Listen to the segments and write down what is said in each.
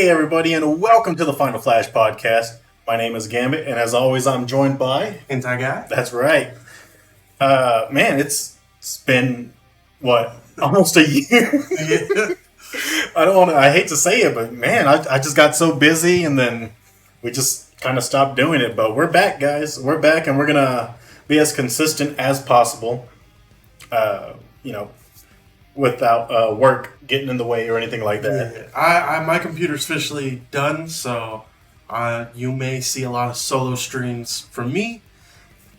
Hey, everybody, and welcome to the Final Flash podcast. My name is Gambit, and as always, I'm joined by. Hentai Guy? That's right. Man, it's been, what, almost a year? Yeah. I hate to say it, but man, I just got so busy, and then we just kind of stopped doing it. But we're back, guys. We're back, and we're going to be as consistent as possible, without work getting in the way or anything like that. Yeah. My computer's officially done, so you may see a lot of solo streams from me,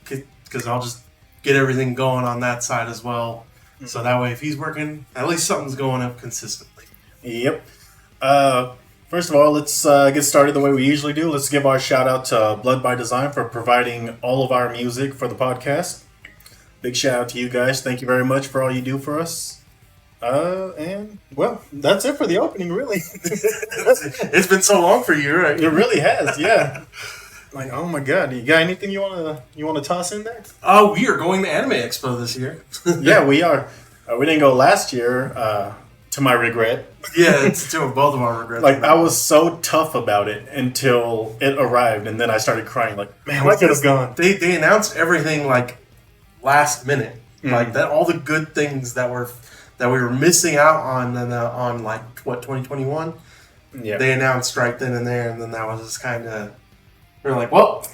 because I'll just get everything going on that side as well. Mm-hmm. So that way, if he's working, at least something's going up consistently. Yep. First of all, let's get started the way we usually do. Let's give our shout out to Blood by Design for providing all of our music for the podcast. Big shout out to you guys. Thank you very much for all you do for us. And well, that's it for the opening, really. It's been so long for you, right? It really has, yeah. Like, oh my god, you got anything you wanna toss in there? We are going to Anime Expo this year. Yeah, we are. We didn't go last year, to my regret. Yeah, it's to both of our regrets. Like, I was so tough about it until it arrived, and then I started crying. Like, man, I could have gone. They announced everything like last minute, Mm-hmm. like that. All the good things that we were missing out on like what 2021. Yeah. They announced right then and there, and then that was just kind of we were like, well,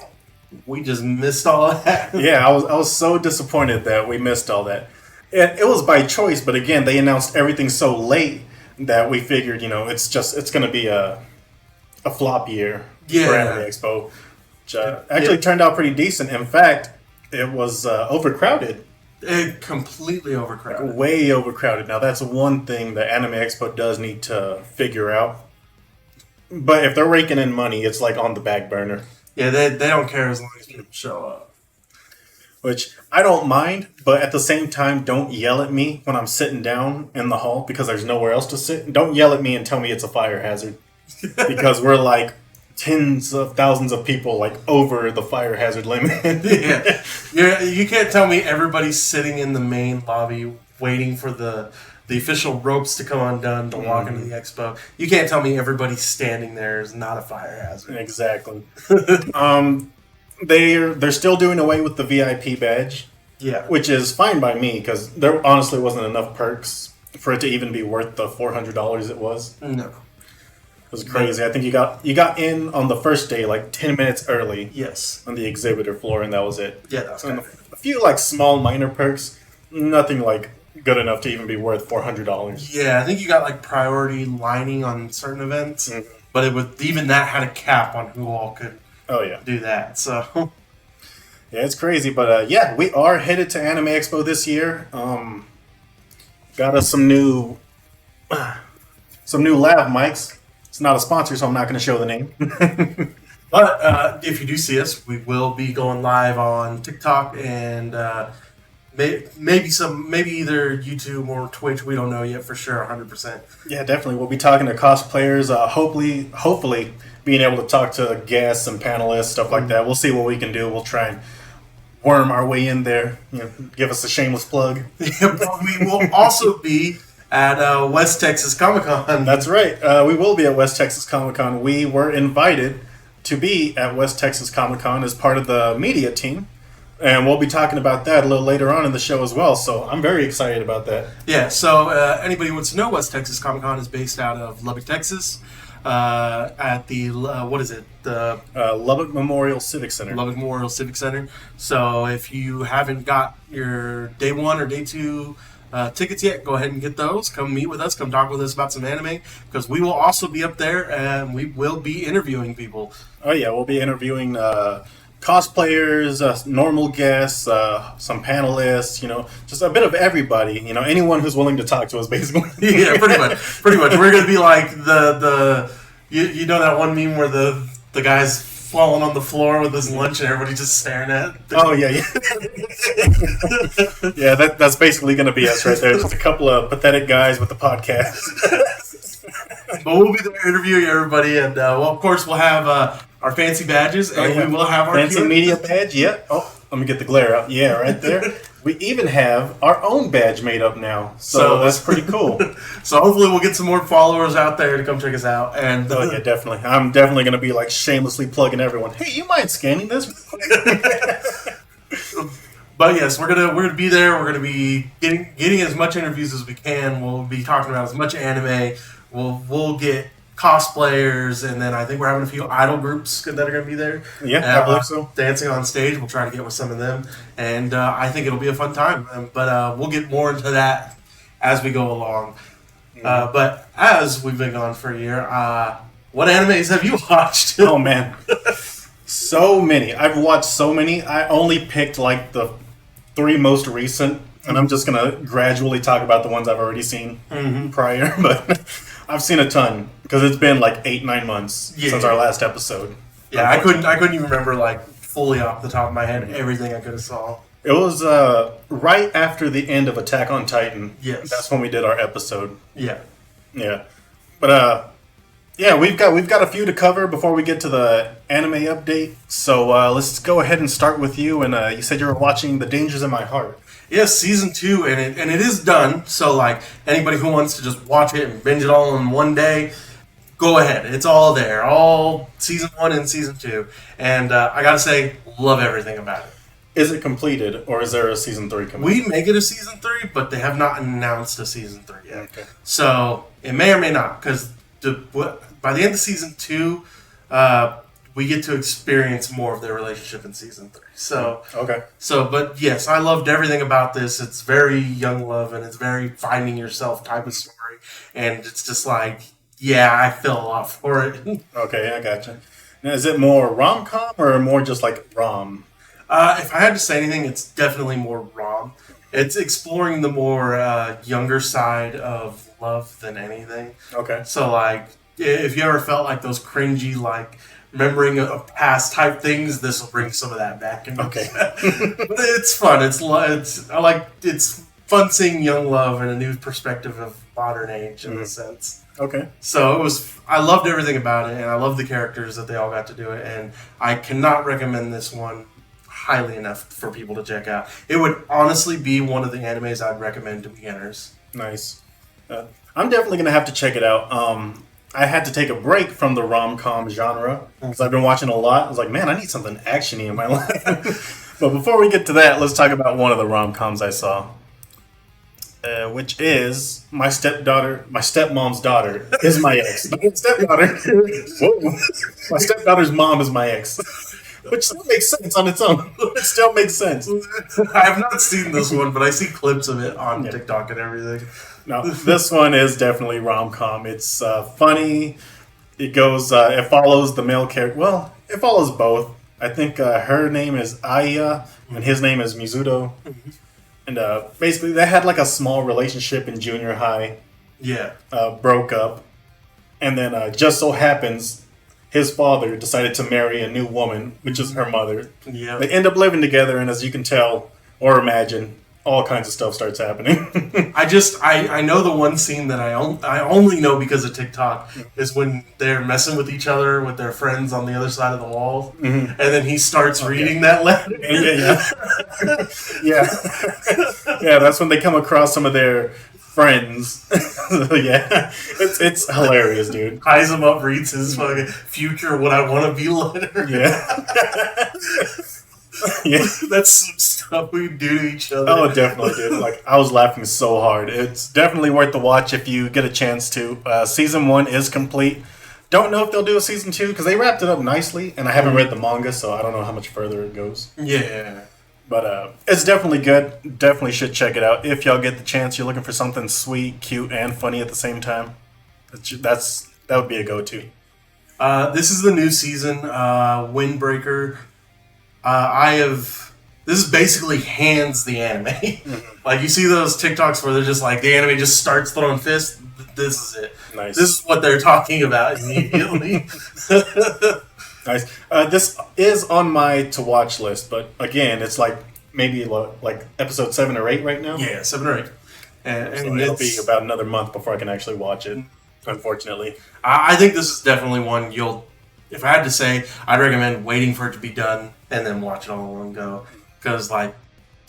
we just missed all of that. Yeah, I was so disappointed that we missed all that. And it was by choice, but again, they announced everything so late that we figured, it's going to be a flop year for Anime Expo, which actually turned out pretty decent. In fact, it was overcrowded. It completely overcrowded. Way overcrowded. Now, that's one thing that Anime Expo does need to figure out. But if they're raking in money, it's like on the back burner. Yeah, they don't care as long as people show up. Which I don't mind, but at the same time, don't yell at me when I'm sitting down in the hall because there's nowhere else to sit. Don't yell at me and tell me it's a fire hazard. Because we're like tens of thousands of people like over the fire hazard limit. Yeah, you can't tell me everybody's sitting in the main lobby waiting for the official ropes to come undone to walk into the expo. You can't tell me everybody standing there is not a fire hazard. Exactly. They're still doing away with the VIP badge. Yeah, which is fine by me because there honestly wasn't enough perks for it to even be worth the $400 it was. No. It was crazy. I think you got in on the first day like 10 minutes early. Yes. On the exhibitor floor, and that was it. Yeah, that was and a few like small minor perks, nothing like good enough to even be worth $400. Yeah, I think you got like priority lining on certain events, but even that had a cap on who all could. Oh yeah, do that. So yeah, it's crazy, but we are headed to Anime Expo this year. Got us some new lav mics. It's not a sponsor, so I'm not going to show the name. But if you do see us, we will be going live on TikTok and maybe either YouTube or Twitch. We don't know yet for sure, 100%. Yeah, definitely. We'll be talking to cosplayers. Hopefully, being able to talk to guests and panelists, stuff like that. We'll see what we can do. We'll try and worm our way in there. Give us a shameless plug. We will also be at West Texas Comic Con. That's right. We will be at West Texas Comic Con. We were invited to be at West Texas Comic Con as part of the media team. And we'll be talking about that a little later on in the show as well. So I'm very excited about that. Yeah, so anybody who wants to know, West Texas Comic Con is based out of Lubbock, Texas. At the the Lubbock Memorial Civic Center. Lubbock Memorial Civic Center. So if you haven't got your day 1 or day 2 tickets yet, go ahead and get those. Come meet with us. Come talk with us about some anime, because we will also be up there and we will be interviewing people. Oh yeah, we'll be interviewing cosplayers, normal guests, some panelists, just a bit of everybody, anyone who's willing to talk to us, basically. Yeah, pretty much. We're going to be like you know that one meme where the guy's falling on the floor with his lunch and everybody just staring at it? Oh, yeah. Yeah, that's basically going to be us right there. Just a couple of pathetic guys with the podcast. But we'll be there interviewing everybody, and of course, we'll have our fancy badges, and we will have our fancy media badge. Yeah. Oh, let me get the glare out. Yeah, right there. We even have our own badge made up now, so that's pretty cool. So hopefully we'll get some more followers out there to come check us out. And Oh yeah, definitely. I'm definitely going to be like shamelessly plugging everyone. Hey, you mind scanning this? But yes, we're gonna be there. We're gonna be getting as much interviews as we can. We'll be talking about as much anime. We'll get cosplayers, and then I think we're having a few idol groups that are gonna be there. Yeah, I believe so. Dancing on stage. We'll try to get with some of them, and I think it'll be a fun time. But we'll get more into that as we go along. But as we've been gone for a year, what animes have you watched? Oh man, so many. I've watched so many. I only picked like the 3 most recent, and I'm just gonna gradually talk about the ones I've already seen prior. But I've seen a ton because it's been like 8-9 months since our last episode. Yeah, I couldn't even remember like fully off the top of my head everything I could have saw. It was right after the end of Attack on Titan. Yes. That's when we did our episode. Yeah. Yeah, but yeah, we've got a few to cover before we get to the anime update. So let's go ahead and start with you. And you said you were watching The Dangers in My Heart. Yes, season 2, and it is done. So like anybody who wants to just watch it and binge it all in one day, go ahead. It's all there, all season 1 and season 2. And I gotta say, love everything about it. Is it completed, or is there a season 3 coming? We may get a season 3, but they have not announced a season 3 yet. Okay. So it may or may not, because by the end of season 2, we get to experience more of their relationship in season 3. So Okay. But yes, I loved everything about this. It's very young love, and it's very finding yourself type of story, and it's just like, yeah, I feel a lot for it. Okay, I gotcha. Now, is it more rom-com or more just like rom? If I had to say anything, it's definitely more rom. It's exploring the more younger side of love than anything. Okay. So, like, if you ever felt like those cringy, like, remembering of past type things, this will bring some of that back. Okay. But it's fun. It's fun seeing young love and a new perspective of modern age in a sense. Okay. So I loved everything about it, and I love the characters that they all got to do it, and I cannot recommend this one highly enough for people to check out. It would honestly be one of the animes I'd recommend to beginners. Nice. I'm definitely going to have to check it out. I had to take a break from the rom-com genre because I've been watching a lot. I was like, man, I need something action-y in my life. But before we get to that, let's talk about one of the rom-coms I saw, which is my stepmom's daughter is my ex. My stepdaughter. Whoa. My stepdaughter's mom is my ex. Which still makes sense on its own. It still makes sense. I have not seen this one, but I see clips of it on TikTok and everything. No, this one is definitely rom-com. It's funny. It goes. It follows the male character. Well, it follows both. I think her name is Aya, and his name is Mizuto. And basically, they had like a small relationship in junior high. Yeah. Broke up, and then just so happens his father decided to marry a new woman, which is her mother. Yeah. They end up living together, and as you can tell or imagine, all kinds of stuff starts happening. I know the one scene that I only know because of TikTok is when they're messing with each other with their friends on the other side of the wall, and then he starts reading that letter. Yeah. That's when they come across some of their friends. Yeah, it's hilarious, dude. Ties him up, reads his fucking future what I want to be letter. Yeah. Yeah, that's some stuff we do to each other. Oh, definitely, dude. Like, I was laughing so hard. It's definitely worth the watch if you get a chance to. Season 1 is complete. Don't know if they'll do a season 2 because they wrapped it up nicely, and I haven't read the manga, so I don't know how much further it goes. Yeah. But it's definitely good. Definitely should check it out if y'all get the chance. You're looking for something sweet, cute, and funny at the same time. That would be a go-to. This is the new season, Windbreaker. This is basically hands the anime. Like, you see those TikToks where they're just like, the anime just starts throwing fists. This is it. Nice. This is what they're talking about immediately. Nice. This is on my to-watch list, but again, it's like maybe like episode 7 or 8 right now. Yeah, 7 or 8. And So it'll be about another month before I can actually watch it, unfortunately. I think this is definitely one if I had to say, I'd recommend waiting for it to be done and then watch it all in one go. Because, like,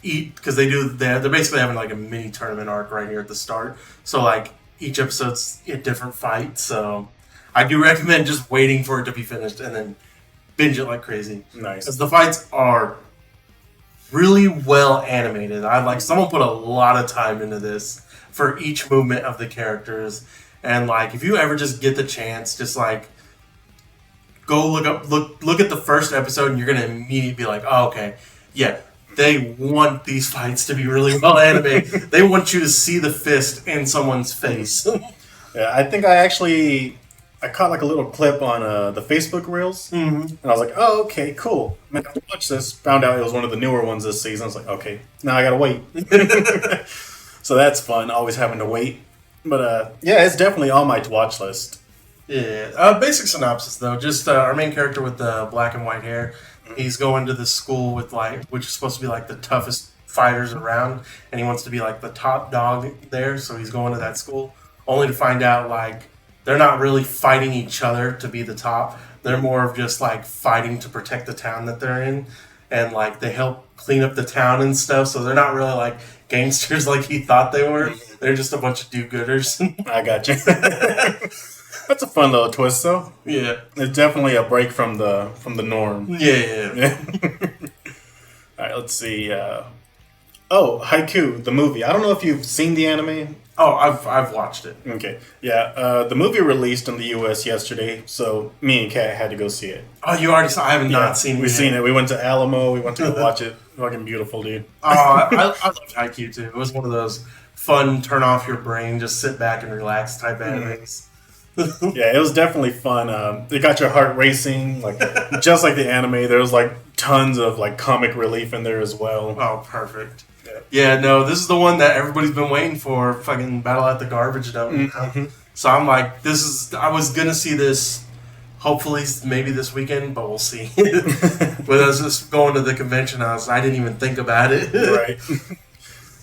because they're basically having like a mini tournament arc right here at the start. So like each episode's a different fight. So I do recommend just waiting for it to be finished and then binge it like crazy. Nice. Because the fights are really well animated. Someone put a lot of time into this for each movement of the characters. And like if you ever just get the chance, just like go look at the first episode and you're gonna immediately be like, oh, okay, yeah, they want these fights to be really well animated. They want you to see the fist in someone's face. Yeah, I think I caught like a little clip on the Facebook Reels, and I was like, "Oh, okay, cool." I'm gonna have to watch this. Found out it was one of the newer ones this season. I was like, "Okay, now I gotta wait." So that's fun, always having to wait. But yeah, it's definitely on my watch list. Yeah. Basic synopsis though, just our main character with the black and white hair. He's going to this school with which is supposed to be like the toughest fighters around, and he wants to be like the top dog there. So he's going to that school, only to find out like they're not really fighting each other to be the top. They're more of just like fighting to protect the town that they're in, and like they help clean up the town and stuff. So they're not really like gangsters like he thought they were. They're just a bunch of do-gooders. I got you. That's a fun little twist, though. Yeah, It's definitely a break from the norm. yeah. All right, let's see. Haiku, the movie. I don't know if you've seen the anime. Oh, I've watched it. Okay, yeah. The movie released in the U.S. yesterday, so me and Kat had to go see it. Oh, you already saw? I have not seen it. We've seen it. We went to Alamo. We went to go watch it. Fucking beautiful, dude. Oh, I loved Haikyuu too. It was one of those fun, turn off your brain, just sit back and relax type animes. Yeah, it was definitely fun. It got your heart racing, like just like the anime. There was like tons of like comic relief in there as well. Oh, perfect. Yeah, no, this is the one that everybody's been waiting for. Fucking Battle at the Garbage Dump. Mm-hmm. So I'm like, I was gonna see this. Hopefully, maybe this weekend, but we'll see. When I was just going to the convention, I didn't even think about it. Right.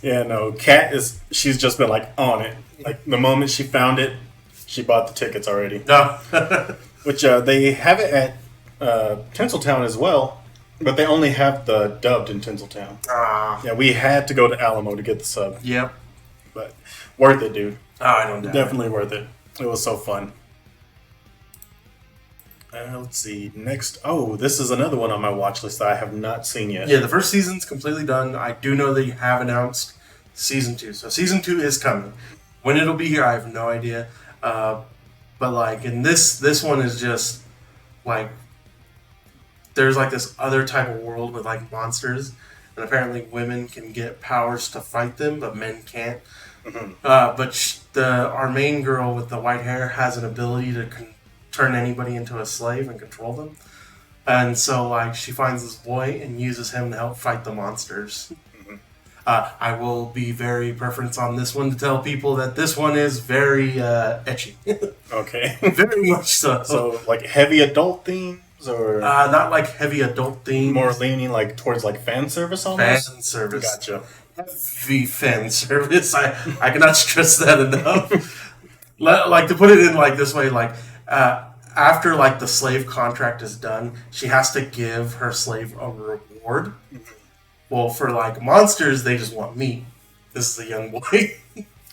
Yeah, no. Kat she's just been like on it. Like the moment she found it, she bought the tickets already. No. Which they have it at Tinseltown as well, but they only have the dubbed in Tinseltown. Yeah, we had to go to Alamo to get the sub. Yep. But worth it, dude. Oh, I don't doubt Definitely worth it. It was so fun. Let's see. Next. Oh, this is another one on my watch list that I have not seen yet. Yeah, the first season's completely done. I do know that you have announced season 2. So season 2 is coming. When it'll be here, I have no idea. But like, in this one is just like there's like this other type of world with like monsters, and apparently women can get powers to fight them, but men can't. Mm-hmm. But our main girl with the white hair has an ability to turn anybody into a slave and control them. And so, like, she finds this boy and uses him to help fight the monsters. Mm-hmm. I will be very preference on this one to tell people that this one is very ecchi. Okay. Very much so. So, like, heavy adult themes, or not like heavy adult themes. more leaning like towards like fan service almost. Fan service. Gotcha. Heavy fan service. I cannot stress that enough. Like, to put it in like this way, like after like the slave contract is done, she has to give her slave a reward. Well, for like monsters, they just want meat. This is a young boy.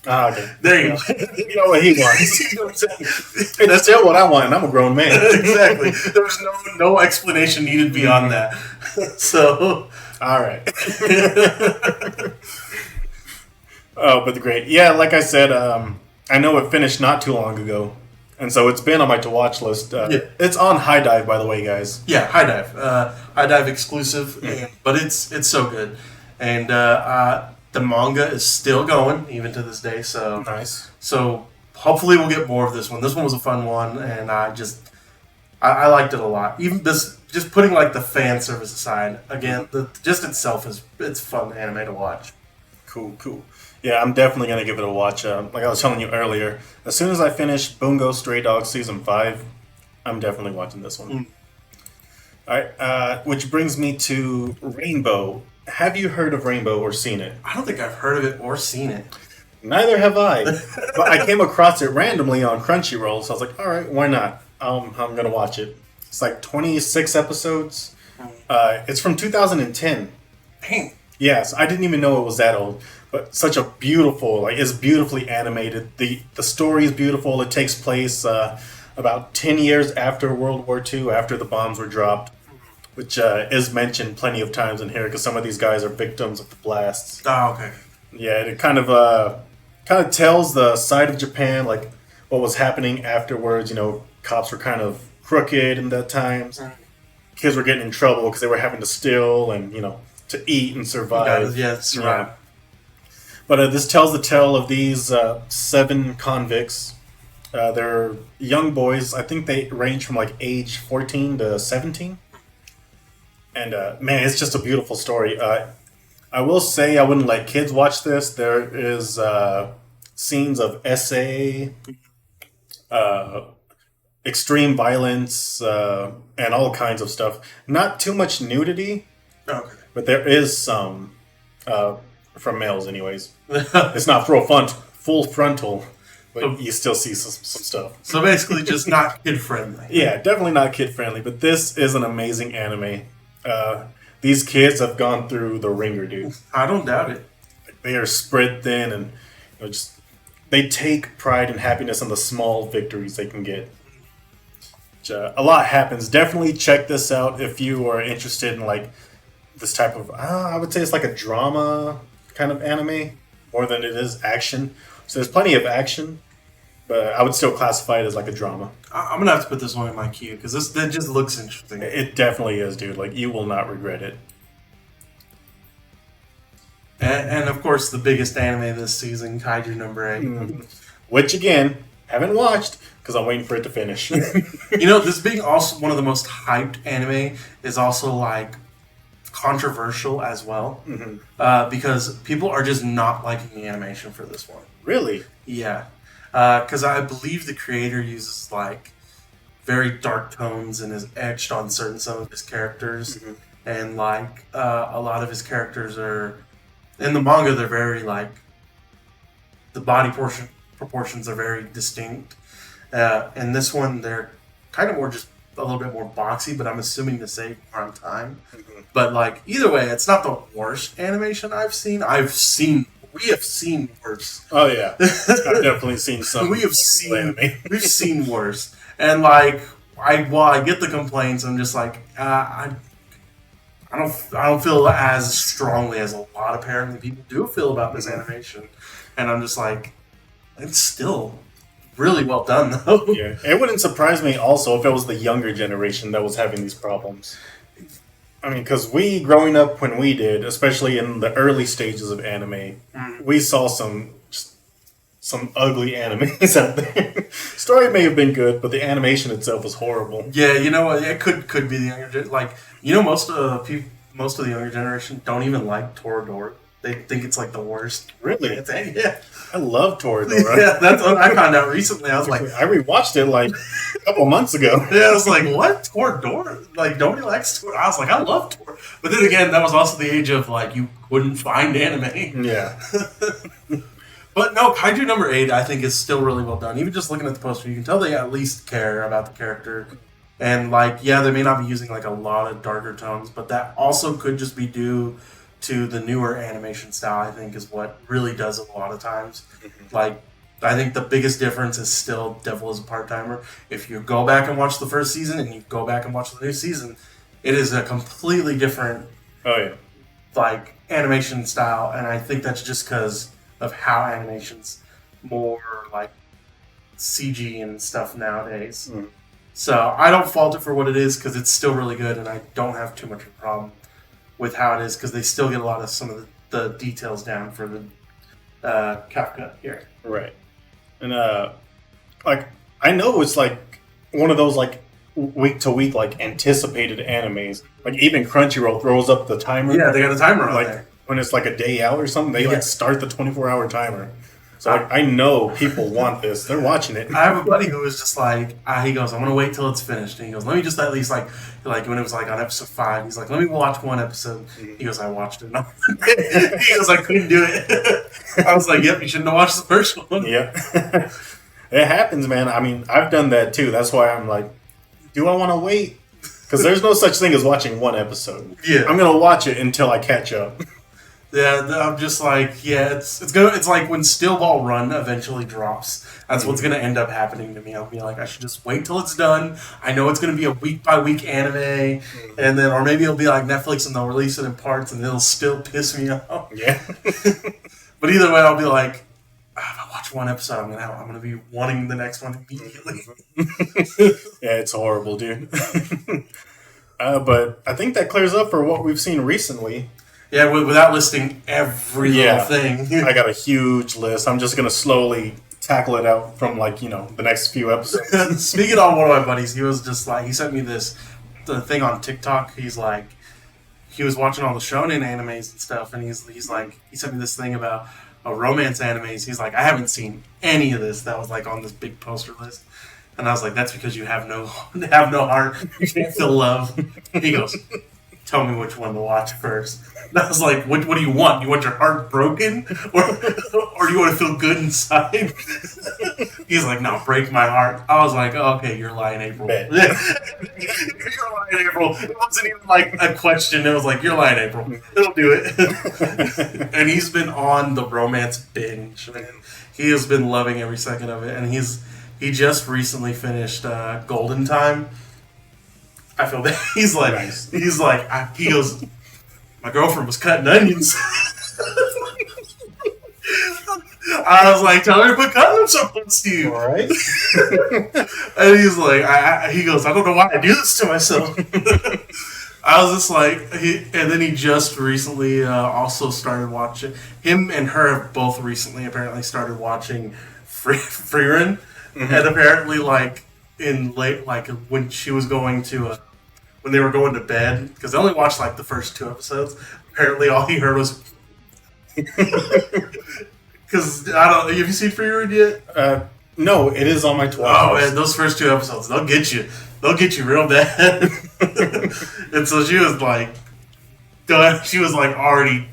Okay. There you go. You know what he wants. Hey, that's still what I want, and I'm a grown man. Exactly. There's no explanation needed beyond that. So, all right. Oh, but great. Yeah, like I said, I know it finished not too long ago, and so it's been on my to-watch list. Yeah. It's on High Dive, by the way, guys. Yeah, High Dive. High Dive exclusive, but it's so good. And the manga is still going, even to this day. So Nice. So hopefully we'll get more of this one. This one was a fun one, and I liked it a lot. Even this, just putting like the fan service aside, again, just itself it's fun anime to watch. Cool. Yeah, I'm definitely going to give it a watch. Like I was telling you earlier, as soon as I finish Bungo Stray Dogs Season 5, I'm definitely watching this one. All right, which brings me to Rainbow. Have you heard of Rainbow or seen it? I don't think I've heard of it or seen it. Neither have I. But I came across it randomly on Crunchyroll, so I was like, all right, why not? I'm going to watch it. It's like 26 episodes. It's from 2010. Dang. Yes, I didn't even know it was that old. But such a beautiful, like it's beautifully animated. The story is beautiful. It takes place about 10 years after World War II, after the bombs were dropped, which is mentioned plenty of times in here because some of these guys are victims of the blasts. Oh, okay. Yeah, it kind of tells the side of Japan like what was happening afterwards. You know, cops were kind of crooked in that times. Kids were getting in trouble because they were having to steal and to eat and survive. Yeah, survive. But this tells the tale of these 7 convicts. They're young boys. I think they range from like age 14 to 17. And man, it's just a beautiful story. I will say I wouldn't let kids watch this. There is scenes of SA, extreme violence, and all kinds of stuff. Not too much nudity, Okay. but there is some from males, anyways. It's not full frontal, but you still see some stuff. So basically, just not kid friendly. Yeah, definitely not kid friendly, but this is an amazing anime. These kids have gone through the ringer, dude. I don't doubt it. They are spread thin, and just they take pride and happiness in the small victories they can get. A lot happens. Definitely check this out if you are interested in like this type of. I would say it's like a drama kind of anime more than it is action. So there's plenty of action, but I would still classify it as like a drama. I'm gonna have to put this one in my queue because that just looks interesting. It definitely is, dude. Like you will not regret it. And of course, the biggest anime this season, Kaiju number 8. Which again, haven't watched because I'm waiting for it to finish. This being also one of the most hyped anime is also like controversial as well because people are just not liking the animation for this one. Really? Yeah, because I believe the creator uses like very dark tones and is etched on some of his characters, and like a lot of his characters are in the manga. They're very like the body proportions are very distinct. In this one, they're kind of more just a little bit more boxy, but I'm assuming to save more on time. But like either way, it's not the worst animation I've seen. We have seen worse. Oh yeah, I've definitely seen some. We've seen worse. And like I get the complaints, I'm just like I don't feel as strongly as a lot of apparently people do feel about this animation, and I'm just like it's still really well done though. Yeah, it wouldn't surprise me also if it was the younger generation that was having these problems. I mean, because we, growing up when we did, especially in the early stages of anime, we saw some ugly animes out there. Story may have been good, but the animation itself was horrible. Yeah, you know what? It could be the younger most of the younger generation don't even like Toradora. They think it's like the worst. Really? Yeah. I love Toradora. Yeah, that's what I found out recently. I was like, I rewatched it like a couple months ago. Yeah, I was like, what? Toradora? Like, nobody likes Toradora. I was like, I love Toradora. But then again, that was also the age of like, you couldn't find anime. Yeah. But no, Kaiju number 8, I think, is still really well done. Even just looking at the poster, you can tell they at least care about the character. And like, yeah, they may not be using like a lot of darker tones, but that also could just be due to the newer animation style, I think, is what really does it a lot of times. Like, I think the biggest difference is still Devil is a Part-Timer. If you go back and watch the first season and you go back and watch the new season, it is a completely different like animation style, and I think that's just because of how animation's more like CG and stuff nowadays. So I don't fault it for what it is because it's still really good, and I don't have too much of a problem with how it is because they still get a lot of some of the details down for the Kafka here. Right. And like I know it's like one of those like week to week like anticipated animes. Like even Crunchyroll throws up the timer. Yeah, they got a timer on like there. when it's like a day out or something. They like start the 24-hour timer. So like, I know people want this. They're watching it. I have a buddy who was just like, he goes, I'm going to wait till it's finished. And he goes, let me just at least like when it was like on episode 5, he's like, let me watch one episode. He goes, I watched it. He goes, I couldn't do it. I was like, yep, you shouldn't have watched the first one. Yeah. It happens, man. I mean, I've done that too. That's why I'm like, do I want to wait? Because there's no such thing as watching one episode. Yeah. I'm going to watch it until I catch up. Yeah, I'm just like, yeah, it's like when Steel Ball Run eventually drops. That's what's gonna end up happening to me. I'll be like, I should just wait till it's done. I know it's gonna be a week by week anime, and then or maybe it'll be like Netflix and they'll release it in parts, and it'll still piss me off. Yeah. But either way, I'll be like, if I watch one episode, I'm gonna be wanting the next one immediately. Yeah, it's horrible, dude. But I think that clears up for what we've seen recently. Yeah, without listing every little thing. I got a huge list. I'm just gonna slowly tackle it out from the next few episodes. Speaking of one of my buddies, he was just like, he sent me the thing on TikTok. He's like, he was watching all the shonen animes and stuff, and he's like, he sent me this thing about romance animes. He's like, I haven't seen any of this that was like on this big poster list. And I was like, that's because you have no heart. You can't feel love. He goes, tell me which one to watch first. And I was like, what do you want? You want your heart broken? Or do you want to feel good inside? He's like, no, break my heart. I was like, oh, okay, you're lying, April. You're lying, April. It wasn't even like a question. It was like, you're lying, April. It'll do it. And he's been on the romance binge. Man. He has been loving every second of it. And he just recently finished Golden Time. I feel bad. He goes, my girlfriend was cutting onions. I was like, tell her to put condoms on Steve. All right. And he's like, he goes, I don't know why I do this to myself. I was just like, and then he just recently also started watching. Him and her have both recently apparently started watching Frieren, and apparently when she was going to. When they were going to bed, because they only watched like the first 2 episodes. Apparently, all he heard was because I don't. Have you seen Freewood yet? No, it is on my 12. Oh man, those first 2 episodes, they'll get you. They'll get you real bad. And so she was like, done. She was like already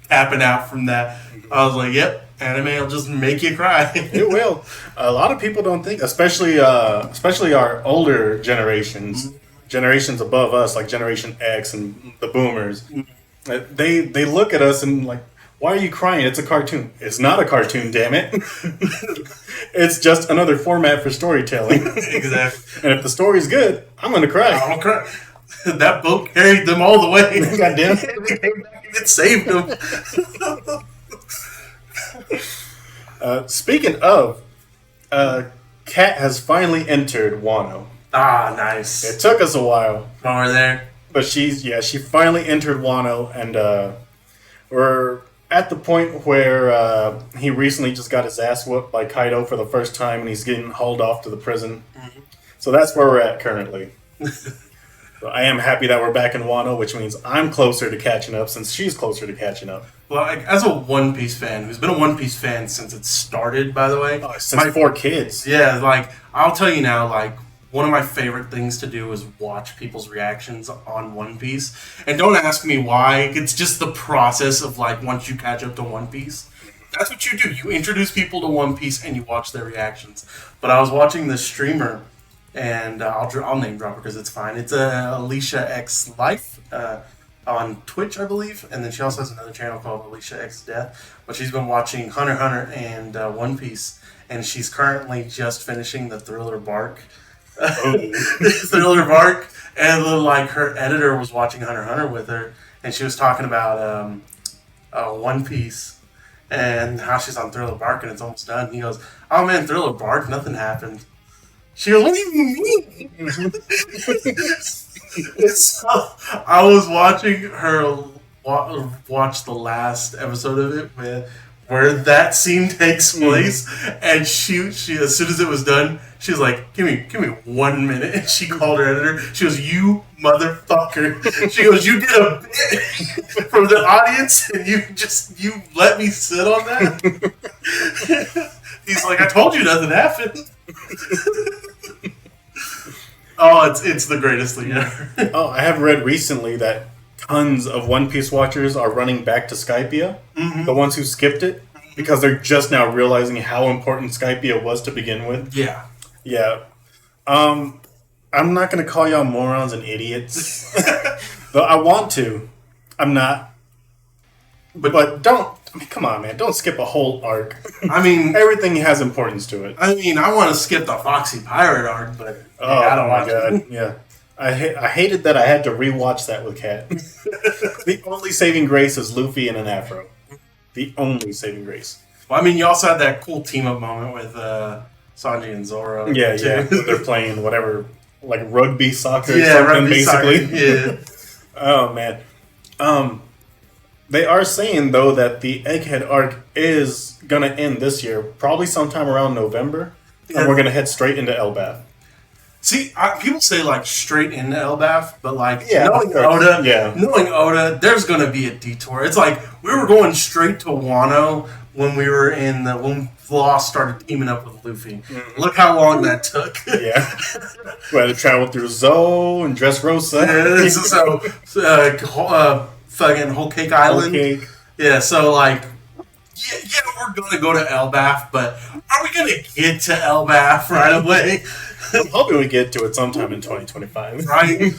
tapping out from that. I was like, yep, anime will just make you cry. It will. A lot of people don't think, especially our older generations. Generations above us, like Generation X and the Boomers, they look at us and like, why are you crying? It's a cartoon. It's not a cartoon, damn it. It's just another format for storytelling. Exactly. And if the story's good, I'm gonna cry. I'll cry. That boat carried them all the way. God damn it. It saved them. Speaking of, Kat has finally entered Wano. Ah, nice. It took us a while. Over there. But she finally entered Wano, and we're at the point where he recently just got his ass whooped by Kaido for the first time, and he's getting hauled off to the prison. Mm-hmm. So that's where we're at currently. So I am happy that we're back in Wano, which means I'm closer to catching up since she's closer to catching up. Well, as a One Piece fan, who's been a One Piece fan since it started, by the way. Since 4 kids. Yeah, I'll tell you now, one of my favorite things to do is watch people's reactions on One Piece. And don't ask me why. It's just the process of, once you catch up to One Piece. That's what you do. You introduce people to One Piece and you watch their reactions. But I was watching this streamer, and I'll name drop her because it's fine. It's Alicia X Life on Twitch, I believe. And then she also has another channel called Alicia X Death. But she's been watching Hunter x Hunter and One Piece. And she's currently just finishing the Thriller Bark. Thriller Bark, and then her editor was watching Hunter x Hunter with her, and she was talking about One Piece and how she's on Thriller Bark and it's almost done. He goes, "Oh man, Thriller Bark, nothing happened." She goes, "What do you mean?" So I was watching her watch the last episode of it where that scene takes place, and she as soon as it was done, she was like, give me 1 minute. And she called her editor. She goes, "You motherfucker." She goes, "You did a bit from the audience, and you let me sit on that." He's like, "I told you nothing happened." Oh, it's the greatest thing ever. Oh, I have read recently that tons of One Piece watchers are running back to Skypiea. Mm-hmm. The ones who skipped it, because they're just now realizing how important Skypiea was to begin with. Yeah. Yeah. I'm not going to call y'all morons and idiots. Though I want to. I'm not. But don't. I mean, come on, man! Don't skip a whole arc. I mean, Everything has importance to it. I want to skip the Foxy Pirate arc, but Oh I don't my watch god! it. Yeah, I hated that I had to rewatch that with Kat. The only saving grace is Luffy and an afro. The only saving grace. Well, I mean, you also had that cool team up moment with Sanji and Zoro. Yeah, too. yeah. When they're playing whatever, like rugby, soccer, or Yeah, something, rugby, basically. soccer, yeah. Oh man. They are saying though that the Egghead arc is gonna end this year, probably sometime around November, Yeah. and we're gonna head straight into Elbaf. See, people say like straight into Elbaf, but like Yeah, knowing of course. Oda, Yeah. knowing Oda, there's gonna be a detour. It's like we were going straight to Wano when we were when Floss started teaming up with Luffy. Mm-hmm. Look how long that took. Yeah, we had to travel through Zoe and Dressrosa. Fucking Whole Cake Island. Okay. Yeah, so like, yeah, we're gonna go to Elbaf, but are we gonna get to Elbaf right away? I'm hoping we get to it sometime in 2025. Right?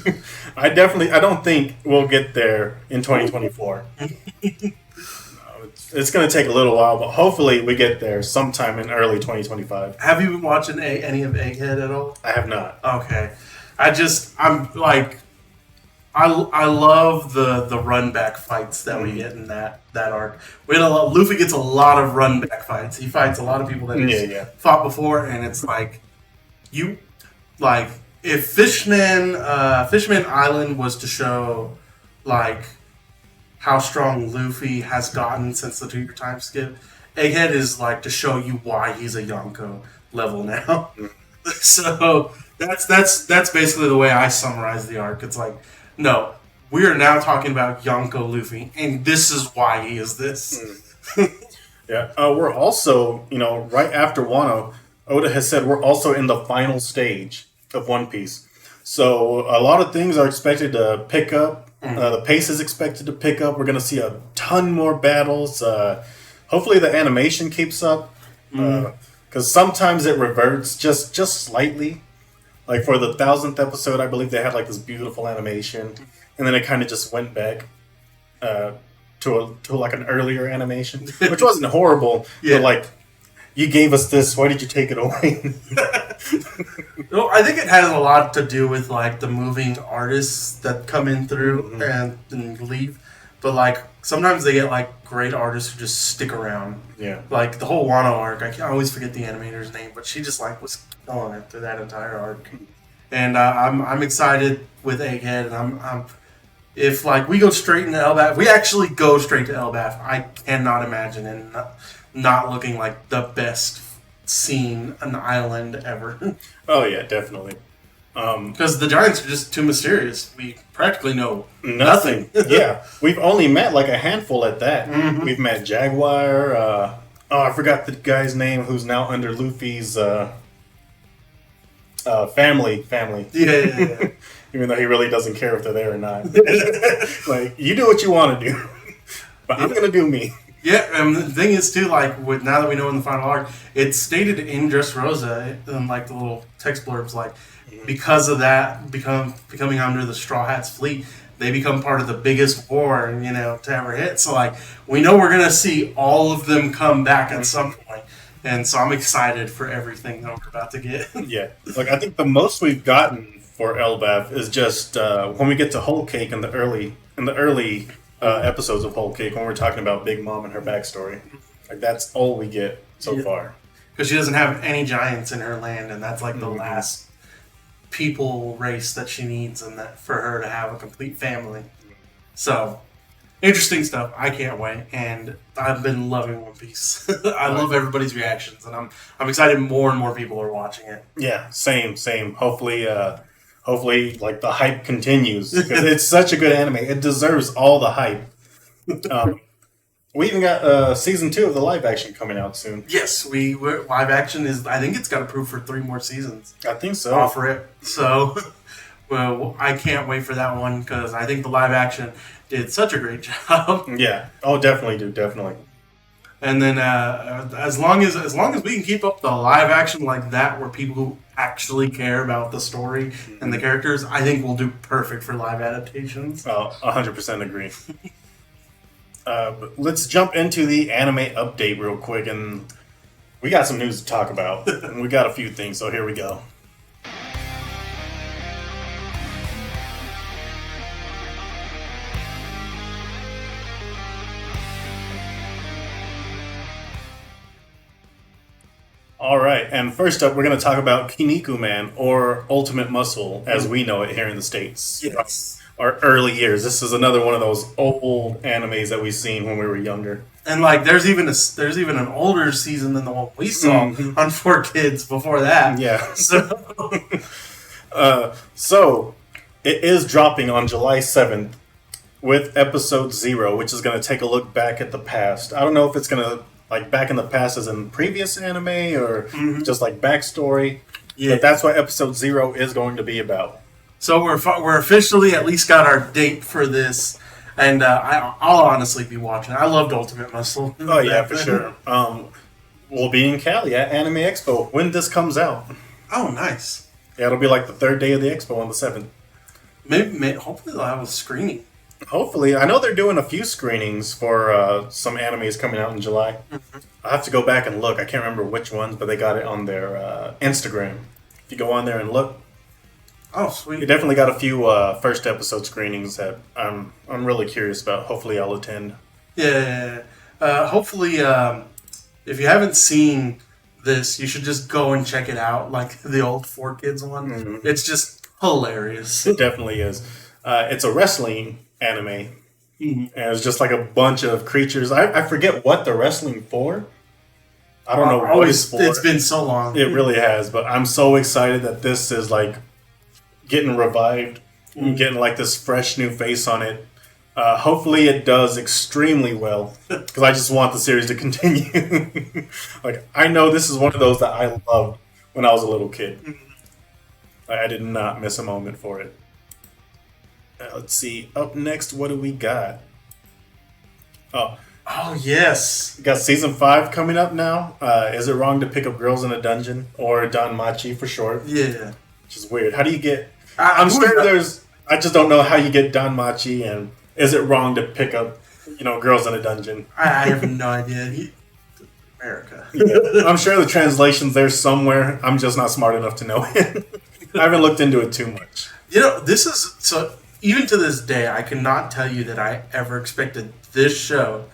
I don't think we'll get there in 2024. It's going to take a little while, but hopefully we get there sometime in early 2025. Have you been watching any of Egghead at all? I have not. Okay, I'm like, I love the run back fights that we get in that arc. Luffy gets a lot of run back fights. He fights a lot of people that he's fought before, and it's like if Fishman Island was to show like how strong Luffy has gotten since the 2-year time skip, Egghead is like to show you why he's a Yonko level now. So that's basically the way I summarize the arc. It's like, no, we are now talking about Yonko Luffy, and this is why he is this. Yeah, we're also, right after Wano, Oda has said we're also in the final stage of One Piece. So a lot of things are expected to pick up. The pace is expected to pick up. We're going to see a ton more battles. Hopefully the animation keeps up. Because sometimes it reverts just slightly. Like for the 1000th episode, I believe they had like this beautiful animation. And then it kind of just went back to like an earlier animation. Which wasn't horrible. Yeah. But like, you gave us this. Why did you take it away? Well, I think it has a lot to do with like the moving artists that come in through and leave. But like sometimes they get like great artists who just stick around. Yeah. Like the whole Wano arc, I always forget the animator's name, but she just like was killing it through that entire arc. And I'm excited with Egghead, and I'm if like we go straight into Elbaf, if we actually go straight to Elbaf, I cannot imagine it not looking like the best scene an island ever. Oh, yeah, definitely. Because the Giants are just too mysterious. We practically know Nothing. Yeah. We've only met like a handful at that. We've met Jaguar. I forgot the guy's name who's now under Luffy's family. Yeah. Even though he really doesn't care if they're there or not. Like, you do what you want to do. But I'm going to do me. Yeah, and the thing is too, like now that we know in the final arc, it's stated in Dressrosa in like the little text blurbs, like because of that becoming under the Straw Hats fleet, they become part of the biggest war to ever hit. So like we know we're gonna see all of them come back at some point, and so I'm excited for everything that we're about to get. Yeah. Like, I think the most we've gotten for Elbaf is just when we get to Whole Cake in the early episodes of Whole Cake, when we're talking about Big Mom and her backstory. Like, that's all we get so far. Because she doesn't have any giants in her land, and that's like the last people race that she needs, and that for her to have a complete family. So, interesting stuff. I can't wait, and I've been loving One Piece. I love everybody's reactions, and I'm excited more and more people are watching it. Yeah, same. Hopefully, like, the hype continues, because it's such a good anime. It deserves all the hype. We even got season 2 of the live action coming out soon. Yes, we're live action is. I think it's got approved for 3 more seasons. I think so. Offer it. So, well, I can't wait for that one because I think the live action did such a great job. Yeah. Oh, definitely. And then as long as we can keep up the live action like that, where people who actually care about the story and the characters, I think we'll do perfect for live adaptations. Oh, 100% agree. But let's jump into the anime update real quick, and we got some news to talk about. And we got a few things, so here we go. All right, and first up, we're going to talk about Kinnikuman, Man, or Ultimate Muscle, as we know it here in the States. Yes. Our early years. This is another one of those old animes that we've seen when we were younger. And like, there's even an older season than the one we saw on 4Kids before that. Yeah. So, So, it is dropping on July 7th with episode 0, which is going to take a look back at the past. I don't know if it's going to, like, back in the past as in previous anime or just like backstory. Yeah. But that's what episode 0 is going to be about. so we're officially at least got our date for this, and I'll honestly be watching. I loved Ultimate Muscle. Oh, yeah, for sure. We'll be in Cali at Anime Expo when this comes out. Oh, nice. Yeah, it'll be like the third day of the expo on the 7th. Maybe hopefully they'll have a screening. Hopefully. I know they're doing a few screenings for some animes coming out in July. I have to go back and look. I can't remember which ones, but they got it on their Instagram. If you go on there and look, Oh, they sweet. definitely got a few first episode screenings that I'm really curious about. Hopefully I'll attend. Yeah. Hopefully, if you haven't seen this, you should just go and check it out, like the old 4Kids one. It's just hilarious. It definitely is. It's a wrestling anime. And it's just like a bunch of creatures. I forget what they're wrestling for. I don't know what it's for. It's been so long. It really has, but I'm so excited that this is like getting revived, getting like this fresh new face on it. Hopefully it does extremely well, because I just want the series to continue. Like, I know this is one of those that I loved when I was a little kid. I did not miss a moment for it. Let's see. Up next, what do we got? Oh, yes. We got season 5 coming up now. Is it wrong to pick up Girls in a Dungeon, or Danmachi for short? Yeah. Which is weird. How do you get... I'm sure there's... I just don't know how you get Danmachi, and is it wrong to pick up, Girls in a Dungeon? I have no idea. America. Yeah. I'm sure the translation's there somewhere. I'm just not smart enough to know it. I haven't looked into it too much. This is... So, even to this day, I cannot tell you that I ever expected this show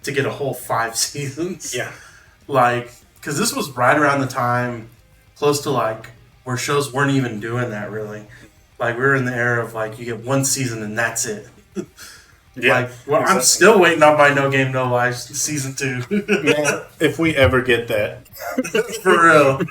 to get a whole 5 seasons. Yeah. Like, because this was right around the time, close to like, where shows weren't even doing that really. Like, we were in the era of like, you get 1 season and that's it. Yeah. Like, well, I'm still waiting on my No Game No Life season 2. Man, if we ever get that. For real.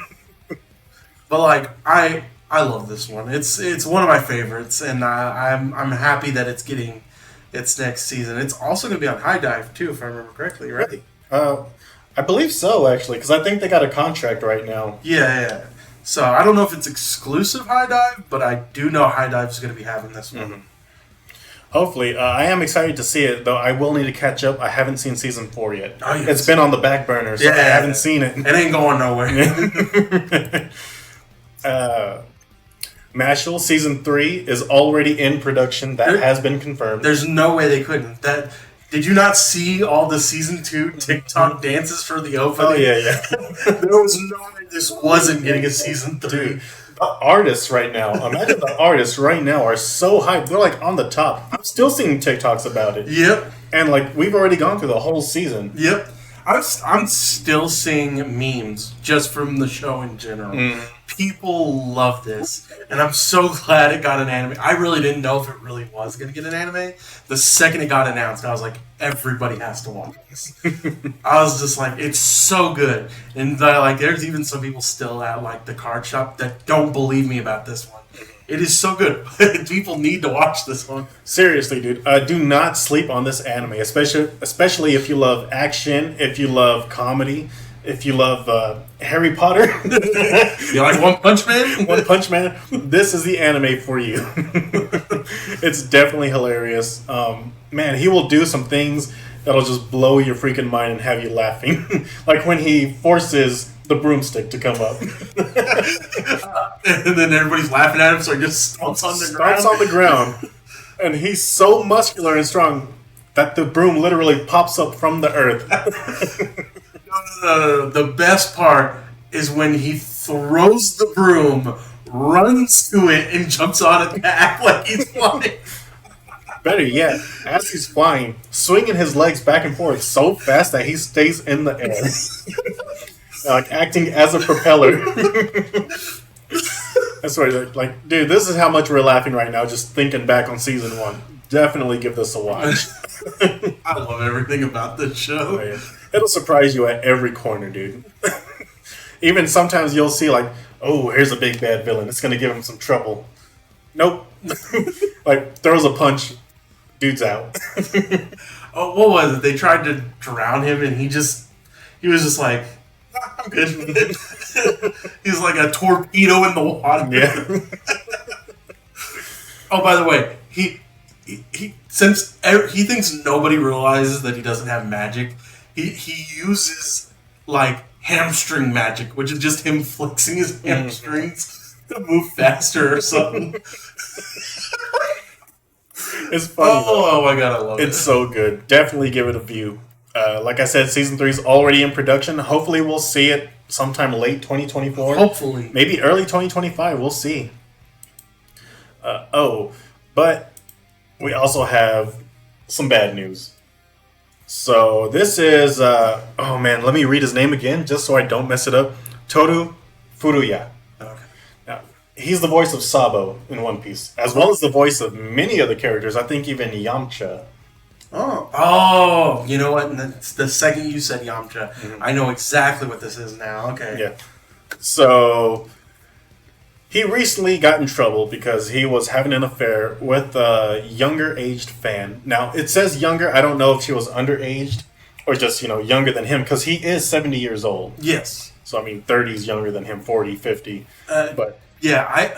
But like, I love this one. It's one of my favorites, and I'm happy that it's getting its next season. It's also going to be on High Dive too, if I remember correctly, right? I believe so, actually, because I think they got a contract right now. Yeah. So I don't know if it's exclusive High Dive, but I do know High Dive is going to be having this one. Hopefully. I am excited to see it, though I will need to catch up. I haven't seen season 4 yet. Oh, yes. It's been on the back burner, so I haven't seen it. It ain't going nowhere. Mashal season 3 is already in production. That has been confirmed. There's no way they couldn't. Did you not see all the season 2 TikTok dances for the opening? Oh, yeah. There was no way this wasn't getting a season 3. Dude, the artists right now, imagine the artists right now are so hyped. They're like on the top. I'm still seeing TikToks about it. Yep. And like, we've already gone through the whole season. Yep. I'm still seeing memes just from the show in general. People love this, and I'm so glad it got an anime. I really didn't know if it really was going to get an anime. The second it got announced, I was like, everybody has to watch this. I was just like, it's so good. And there's even some people still at like the card shop that don't believe me about this one. It is so good. People need to watch this one. Seriously, dude, do not sleep on this anime, especially if you love action, if you love comedy, if you love Harry Potter. You like One Punch Man? One Punch Man. This is the anime for you. It's definitely hilarious. Man, he will do some things that'll just blow your freaking mind and have you laughing. Like when he forces the broomstick to come up. And then everybody's laughing at him, so he just stomps on the ground. Stomps on the ground. And he's so muscular and strong. that the broom literally pops up from the earth. The best part is when he throws the broom, runs to it, and jumps on it back like he's flying. Better yet, as he's flying, swinging his legs back and forth so fast that he stays in the air, like acting as a propeller. That's right. Like, dude, this is how much we're laughing right now. Just thinking back on season 1. Definitely give this a watch. I love everything about this show. Oh, yeah. It'll surprise you at every corner, dude. Even sometimes you'll see like, oh, here's a big bad villain. It's gonna give him some trouble. Nope. Like throws a punch. Dude's out. Oh, what was it? They tried to drown him, and he was just like, I'm good. He's like a torpedo in the water. Yeah. Oh, by the way, he since he thinks nobody realizes that he doesn't have magic, he uses like hamstring magic, which is just him flexing his hamstrings to move faster or something. It's funny. Oh my god, I love it. It's so good. Definitely give it a view. Like I said, season 3 is already in production. Hopefully, we'll see it sometime late 2024. Hopefully, maybe early 2025. We'll see. But we also have some bad news. So this is oh man, let me read his name again just so I don't mess it up. Toru Furuya. okay. Now, he's the voice of Sabo in One Piece, as well as the voice of many other characters. I think even Yamcha. Oh, you know what? And the second you said Yamcha, I know exactly what this is now. Okay. Yeah. So he recently got in trouble because he was having an affair with a younger aged fan. Now, it says younger. I don't know if she was underaged or just, younger than him because he is 70 years old. Yes. So, 30 is younger than him, 40, 50. But yeah,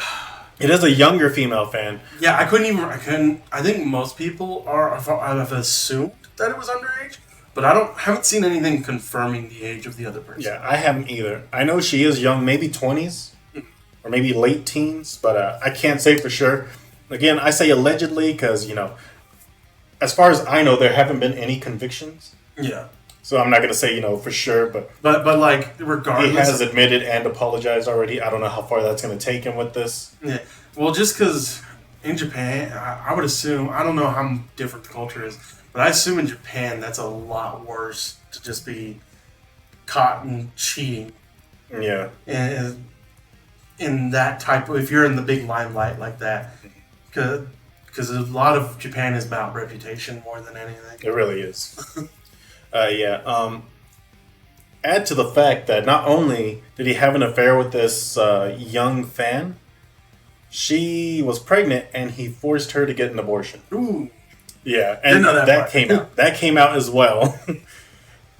it is a younger female fan. Yeah, I couldn't. I think most people have assumed that it was underage, but haven't seen anything confirming the age of the other person. Yeah, I haven't either. I know she is young, maybe 20s or maybe late teens, but I can't say for sure. Again, I say allegedly because, as far as I know, there haven't been any convictions. Yeah. So I'm not going to say, for sure, but like, regardless, he has admitted and apologized already. I don't know how far that's going to take him with this. Yeah. Well, just because in Japan, I would assume, I don't know how different the culture is, but I assume in Japan that's a lot worse to just be caught in cheating. Yeah. And in that type of, if you're in the big limelight like that, because a lot of Japan is about reputation more than anything. It really is. Yeah. Add to the fact that not only did he have an affair with this young fan, she was pregnant and he forced her to get an abortion. Ooh. Yeah, and that came out. That came out as well.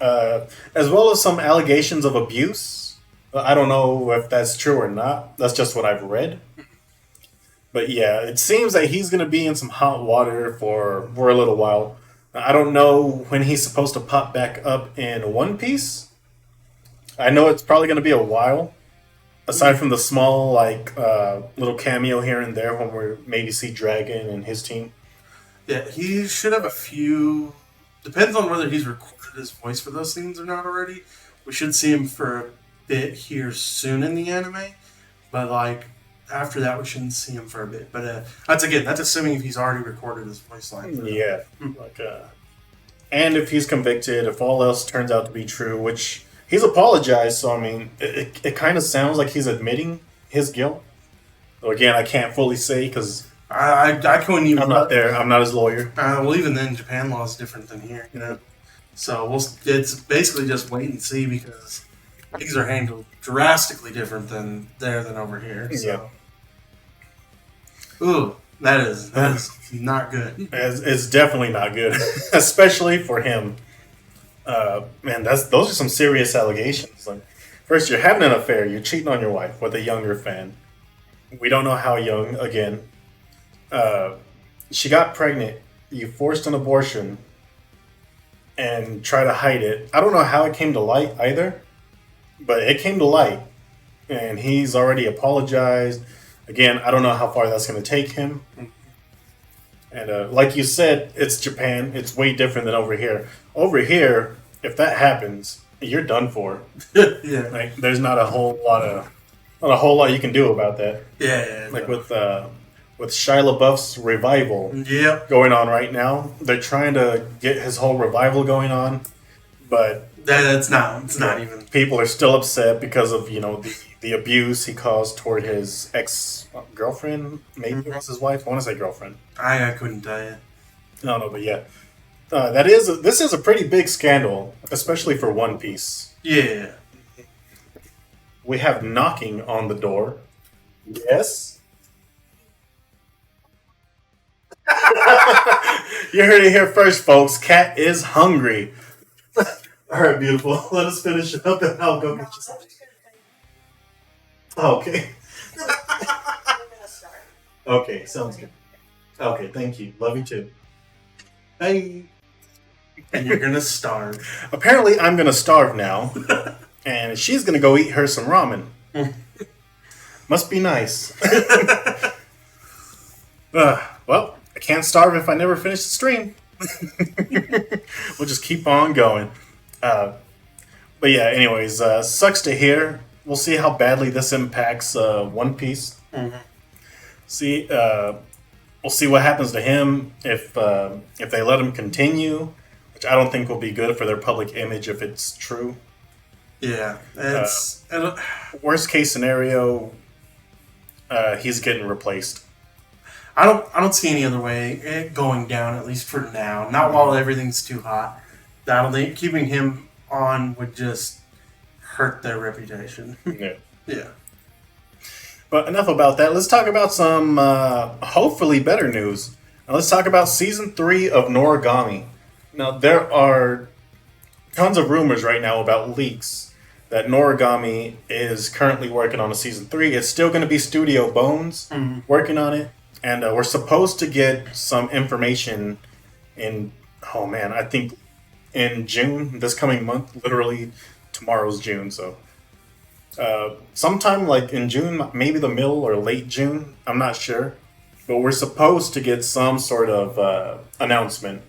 As well as some allegations of abuse. I don't know if that's true or not. That's just what I've read. But yeah, it seems that he's going to be in some hot water for a little while. I don't know when he's supposed to pop back up in One Piece. I know it's probably going to be a while. Aside from the small, little cameo here and there when we maybe see Dragon and his team. Yeah, he should have a few. Depends on whether he's recorded his voice for those scenes or not already. We should see him for a bit here soon in the anime. But, after that, we shouldn't see him for a bit. But that's assuming if he's already recorded his voice line. Yeah. And if he's convicted, if all else turns out to be true, which he's apologized, so it kind of sounds like he's admitting his guilt. So again, I can't fully say because I couldn't even. I'm not there. I'm not his lawyer. Well, even then, Japan law is different than here, So it's basically just wait and see because things are handled drastically different than over here. So. Yeah. Ooh, that is not good. It's definitely not good, especially for him. Man, those are some serious allegations. First, you're having an affair. You're cheating on your wife with a younger fan. We don't know how young. Again, she got pregnant. You forced an abortion and try to hide it. I don't know how it came to light either, but it came to light, and he's already apologized. Again, I don't know how far that's going to take him. And like you said, it's Japan. It's way different than over here. Over here, if that happens, you're done for. Yeah. Like, there's not a whole lot you can do about that. Yeah. Like with Shia LaBeouf's revival Yep. going on right now, they're trying to get his whole revival going on, but That's not. It's not even. people are still upset because of the abuse he caused toward his ex girlfriend. Maybe it was his wife. I want to say girlfriend. I couldn't tell you. I don't know, but yeah, this is a pretty big scandal, especially for One Piece. Yeah. We have knocking on the door. Yes. You heard it here first, folks. Cat is hungry. All right, beautiful. Let us finish up and I'll go get you something. Okay. Okay, sounds good. Okay, thank you. Love you too. Hey. And you're gonna starve. Apparently, I'm gonna starve now, and she's gonna go eat her some ramen. Must be nice. Well, I can't starve if I never finish the stream. We'll just keep on going. But yeah, anyways, sucks to hear. We'll see how badly this impacts One Piece. Mm-hmm. We'll see what happens to him if they let him continue, which I don't think will be good for their public image if it's true. Yeah. Worst case scenario, he's getting replaced. I don't see any other way it going down, at least for now. Not while everything's too hot. I don't think keeping him on would just hurt their reputation. Yeah. Yeah. But enough about that. Let's talk about some hopefully better news. Now let's talk about season 3 of Noragami. Now there are tons of rumors right now about leaks that Noragami is currently working on a season 3. It's still going to be Studio Bones working on it. And we're supposed to get some information in, I think in June, this coming month. Literally, tomorrow's June, so. Sometime like in June, maybe the middle or late June, I'm not sure. But we're supposed to get some sort of announcement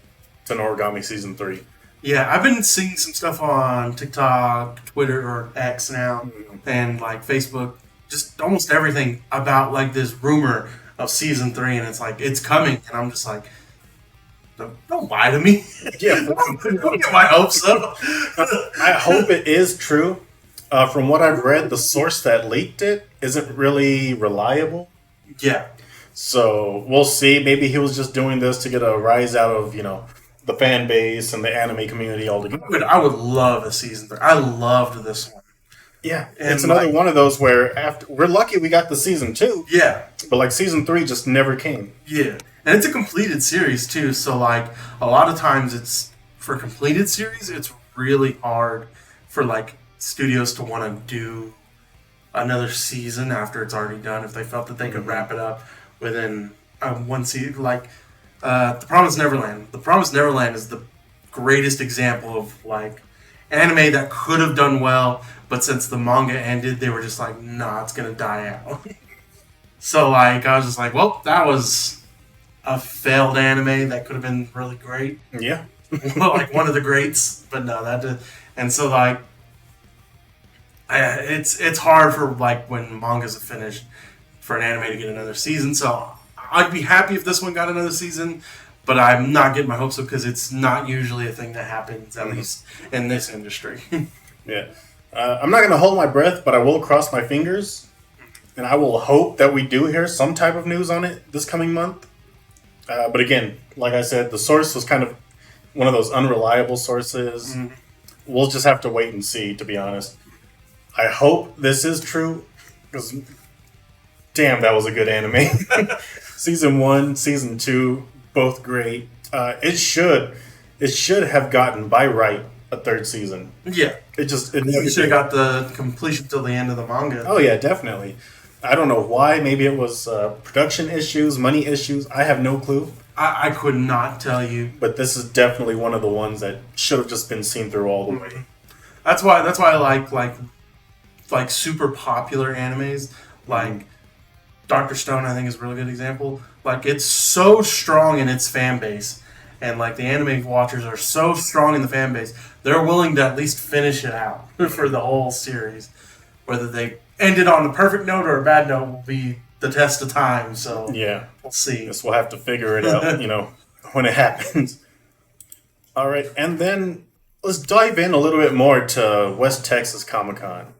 to Noragami Season 3. Yeah, I've been seeing some stuff on TikTok, Twitter, or X now, and like Facebook, just almost everything about like this rumor of Season 3, and it's like, it's coming, and I'm just like, don't lie to me. Yeah. Don't get my hopes up. I hope it is true. From what I've read, the source that leaked it isn't really reliable. Yeah. So we'll see. Maybe he was just doing this to get a rise out of, the fan base and the anime community altogether. I would love a Season 3. I loved this one. Yeah. And it's another one of those where we're lucky we got the Season 2. Yeah. But like Season 3 just never came. Yeah. And it's a completed series too, so like a lot of times it's for completed series, it's really hard for like studios to want to do another season after it's already done if they felt that they could wrap it up within one season. Like The Promised Neverland. The Promised Neverland is the greatest example of like anime that could have done well, but since the manga ended, they were just like, nah, it's gonna die out. So like I was just like, well, that was a failed anime that could have been really great. Yeah. Well, like one of the greats, but no, that did. And so like, it's hard for like when mangas are finished for an anime to get another season. So I'd be happy if this one got another season, but I'm not getting my hopes up because it's not usually a thing that happens, at least in this industry. Yeah. I'm not going to hold my breath, but I will cross my fingers, and I will hope that we do hear some type of news on it this coming month. But again, like I said, the source was kind of one of those unreliable sources. We'll just have to wait and see, to be honest. I hope this is true, because damn, that was a good anime. Season 1, Season 2, both great. It should have gotten, by right, a third season. Yeah. It You should have got the completion till the end of the manga. Oh yeah, definitely. I don't know why. Maybe it was production issues, money issues. I have no clue. I could not tell you. But this is definitely one of the ones that should have just been seen through all the way. That's why I like super popular animes like Dr. Stone, I think, is a really good example. Like, it's so strong in its fan base, and like the anime watchers are so strong in the fan base, they're willing to at least finish it out for the whole series. Whether they end it on a perfect note or a bad note will be the test of time. So Yeah. we'll see. Guess we'll have to figure it out, when it happens. All right, and then let's dive in a little bit more to West Texas Comic Con.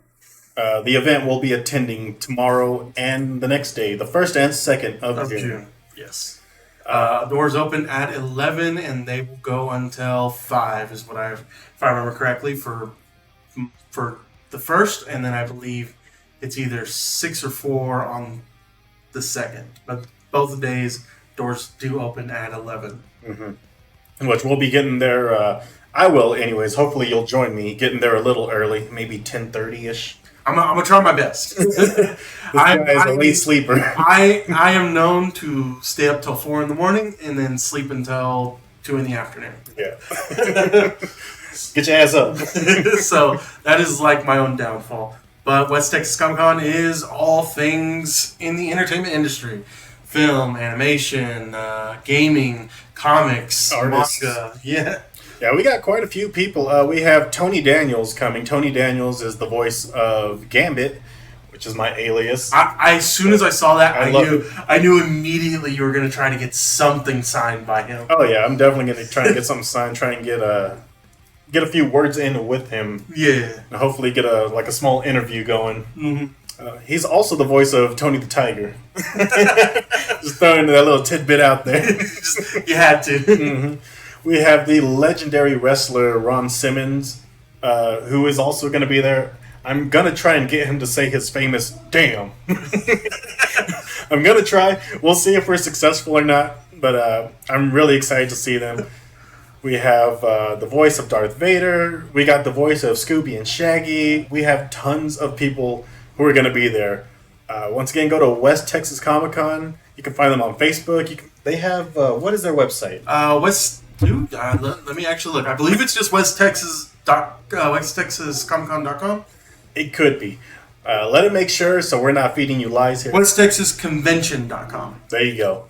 The event will be attending tomorrow and the next day, the 1st and 2nd of June. Yes. Doors open at 11 and they will go until 5 is what if I remember correctly, for the 1st, and then I believe it's either 6 or 4 on the 2nd. But both days, doors do open at 11. Mm-hmm. Which we'll be getting there. I will, anyways. Hopefully, you'll join me getting there a little early, maybe 10:30ish. I'm gonna try my best. I'm a late sleeper. I am known to stay up till 4 in the morning and then sleep until 2 in the afternoon. Yeah. Get your ass up. So that is like my own downfall. But West Texas Comic Con is all things in the entertainment industry. Film, animation, gaming, comics, artists. Manga. Yeah. Yeah, we got quite a few people. We have Tony Daniels coming. Tony Daniels is the voice of Gambit, which is my alias. As soon as I saw that, I I knew immediately you were going to try to get something signed by him. Oh yeah, I'm definitely going to try and get something signed. Try and get a few words in with him. Yeah. And hopefully get a small interview going. Mm-hmm. He's also the voice of Tony the Tiger. Just throwing that little tidbit out there. You had to. Mm-hmm. We have the legendary wrestler Ron Simmons, who is also going to be there. I'm going to try and get him to say his famous "damn." I'm going to try. We'll see if we're successful or not, but I'm really excited to see them. We have the voice of Darth Vader. We got the voice of Scooby and Shaggy. We have tons of people who are going to be there. Once again, go to West Texas Comic Con. You can find them on Facebook. They have, what is their website? Let me actually look. I believe it's just WestTexasComicCon.com. It could be. Let it make sure so we're not feeding you lies here. WestTexasConvention.com. There you go.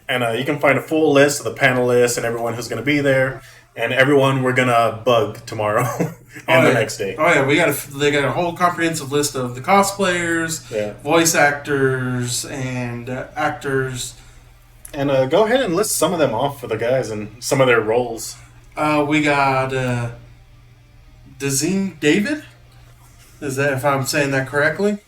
And you can find a full list of the panelists and everyone who's going to be there, and everyone we're going to bug tomorrow and the next day. Oh yeah, they got a whole comprehensive list of the cosplayers, voice actors, and actors. And go ahead and list some of them off for the guys and some of their roles. We got Dazim David. Is that, if I'm saying that correctly?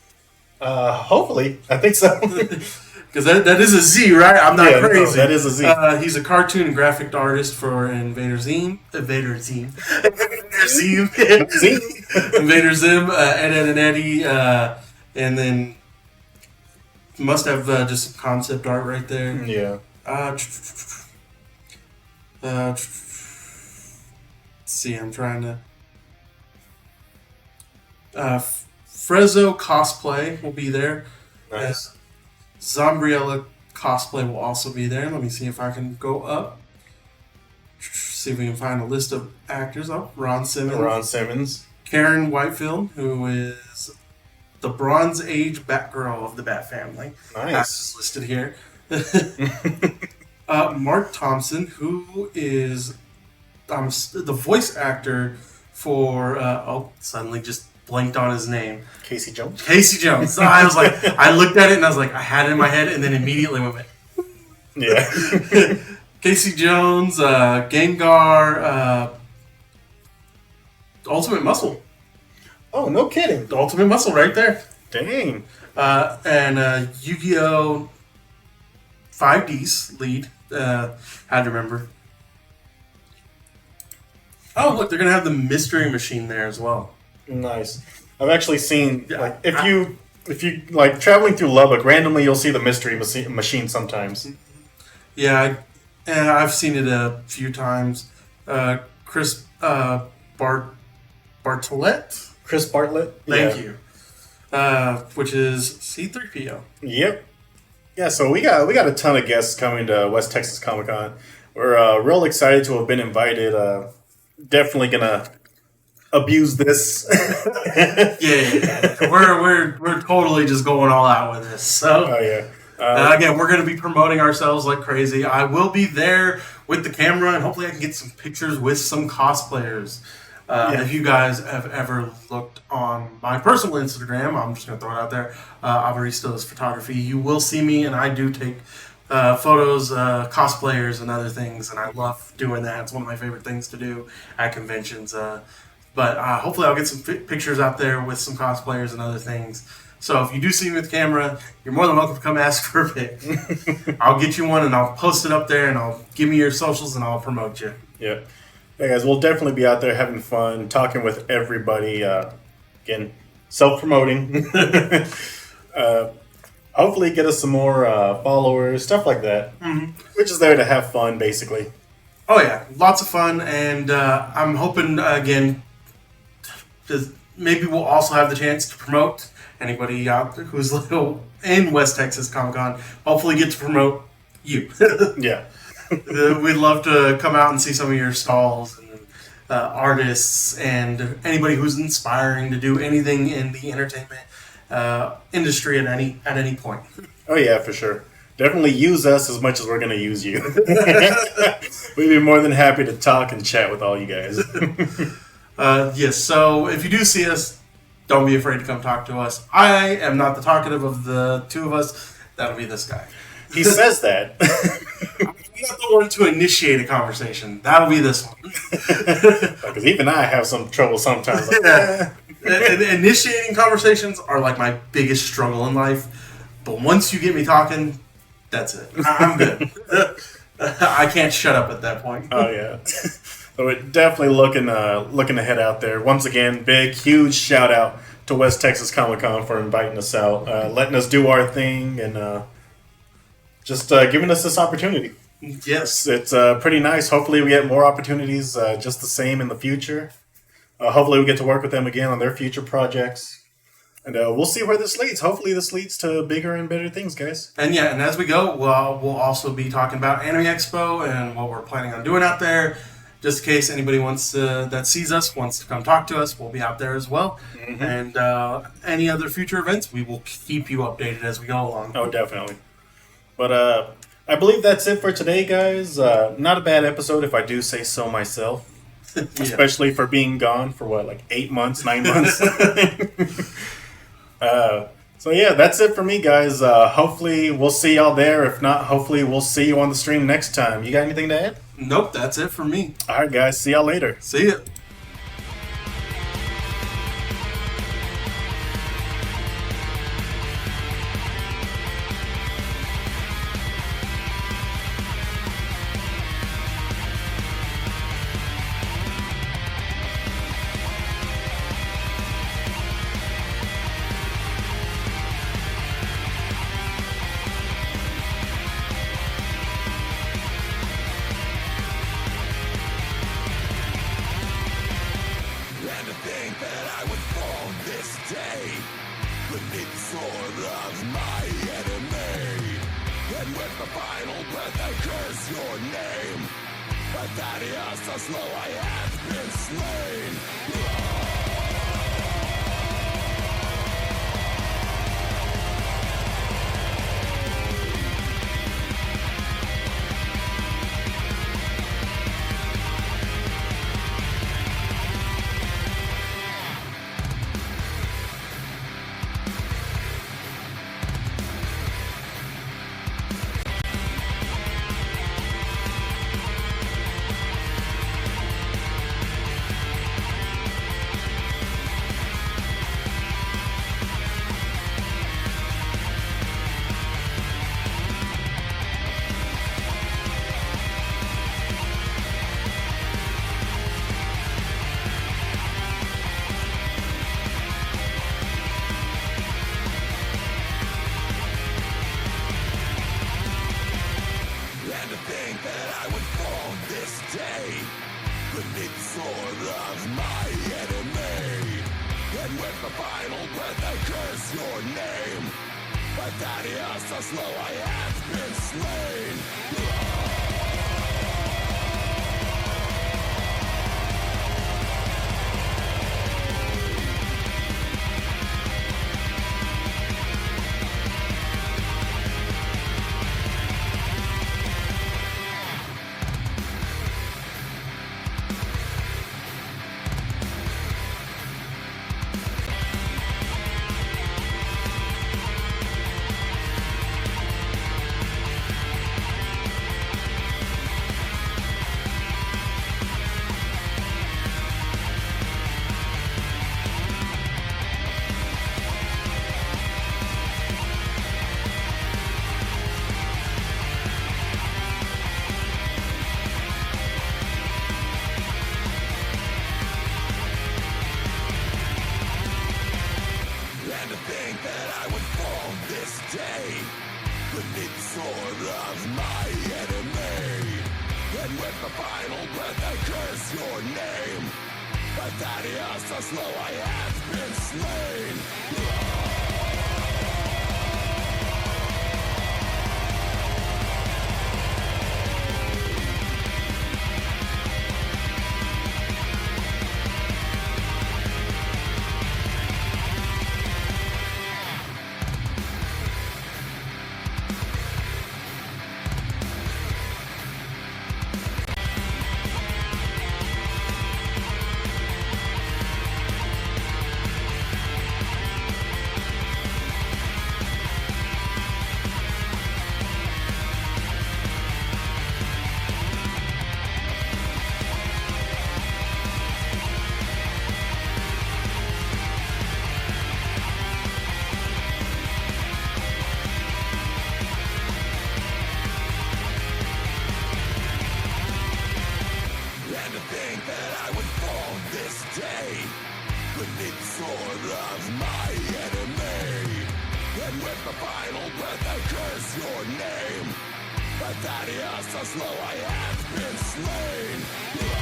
Hopefully. I think so. Because that is a Z, right? I'm not crazy. No, that is a Z. He's a cartoon and graphic artist for Invader Zim. Invader Zim. Invader Zim, Ed, Edd and Eddy, and then must have just some concept art right there. Yeah. Let's see, I'm trying to... Frezzo Cosplay will be there. Nice. Zombriella Cosplay will also be there. Let me see if I can go up. See if we can find a list of actors. Oh, Ron Simmons. Karen Whitefield, who is the Bronze Age Batgirl of the Bat Family. Nice. That's listed here. Mark Thompson, who is the voice actor for... suddenly just blanked on his name. Casey Jones. So I was like, I looked at it and I was like, I had it in my head and then immediately went, yeah. Casey Jones, Gengar, Ultimate Muscle. Oh, no kidding. The Ultimate Muscle right there. Dang. And Yu-Gi-Oh! 5D's lead. Had to remember. Oh, look, they're going to have the Mystery Machine there as well. Nice. I've actually seen, like, if you like traveling through Lubbock, randomly you'll see the Mystery Machine sometimes. Yeah, I've seen it a few times. Chris Bartlett. Chris Bartlett. Thank you. Which is C3PO. Yep. Yeah, so we got a ton of guests coming to West Texas Comic Con. We're real excited to have been invited. Definitely gonna abuse this. Yeah. We're totally just going all out with this. So Oh yeah. again, we're going to be promoting ourselves like crazy. I will be there with the camera, and hopefully I can get some pictures with some cosplayers. If you guys have ever looked on my personal Instagram, I'm just going to throw it out there, Avaristos Photography, you will see me, and I do take photos, cosplayers, and other things, and I love doing that. It's one of my favorite things to do at conventions. But hopefully I'll get some pictures out there with some cosplayers and other things. So if you do see me with the camera, you're more than welcome to come ask for a pic. I'll get you one, and I'll post it up there, and I'll give me your socials, and I'll promote you. Yeah. Hey guys, we'll definitely be out there having fun, talking with everybody. Again, self-promoting. Hopefully get us some more followers, stuff like that. Mm-hmm. We're just there to have fun, basically. Oh yeah, lots of fun, and I'm hoping again, maybe we'll also have the chance to promote anybody out there who's little in West Texas Comic Con. Hopefully, get to promote you. Yeah. We'd love to come out and see some of your stalls and artists and anybody who's inspiring to do anything in the entertainment industry at any point. Oh yeah, for sure. Definitely use us as much as we're going to use you. We'd be more than happy to talk and chat with all you guys. Yes, so if you do see us, don't be afraid to come talk to us. I am not the talkative of the two of us. That'll be this guy. He says that. I'm not the one to initiate a conversation. That'll be this one. Because even I have some trouble sometimes. Like, Yeah. Initiating conversations are like my biggest struggle in life. But once you get me talking, that's it. I'm good. I can't shut up at that point. Oh yeah. So we're definitely looking to head out there. Once again, big, huge shout out to West Texas Comic Con for inviting us out, letting us do our thing, and just giving us this opportunity. Yes. It's pretty nice. Hopefully we get more opportunities just the same in the future. Hopefully we get to work with them again on their future projects. And we'll see where this leads. Hopefully this leads to bigger and better things, guys. And yeah, and as we go, we'll also be talking about Anime Expo and what we're planning on doing out there. Just in case anybody that sees us wants to come talk to us, we'll be out there as well. Mm-hmm. And any other future events, we will keep you updated as we go along. Oh, definitely. But I believe that's it for today, guys. Not a bad episode, if I do say so myself. Yeah. Especially for being gone for, 8 months, 9 months? So yeah, that's it for me, guys. Hopefully we'll see y'all there. If not, hopefully we'll see you on the stream next time. You got anything to add? Nope, that's it for me. All right, guys. See y'all later. See ya. slow I have been slain. this day beneath the sword of my enemy. And with the final breath I curse your name. Pythagoras, so slow I have been slain. Beneath the sword of my enemy. And with the final breath I curse your name. Pythagoras, so slow I have been slain.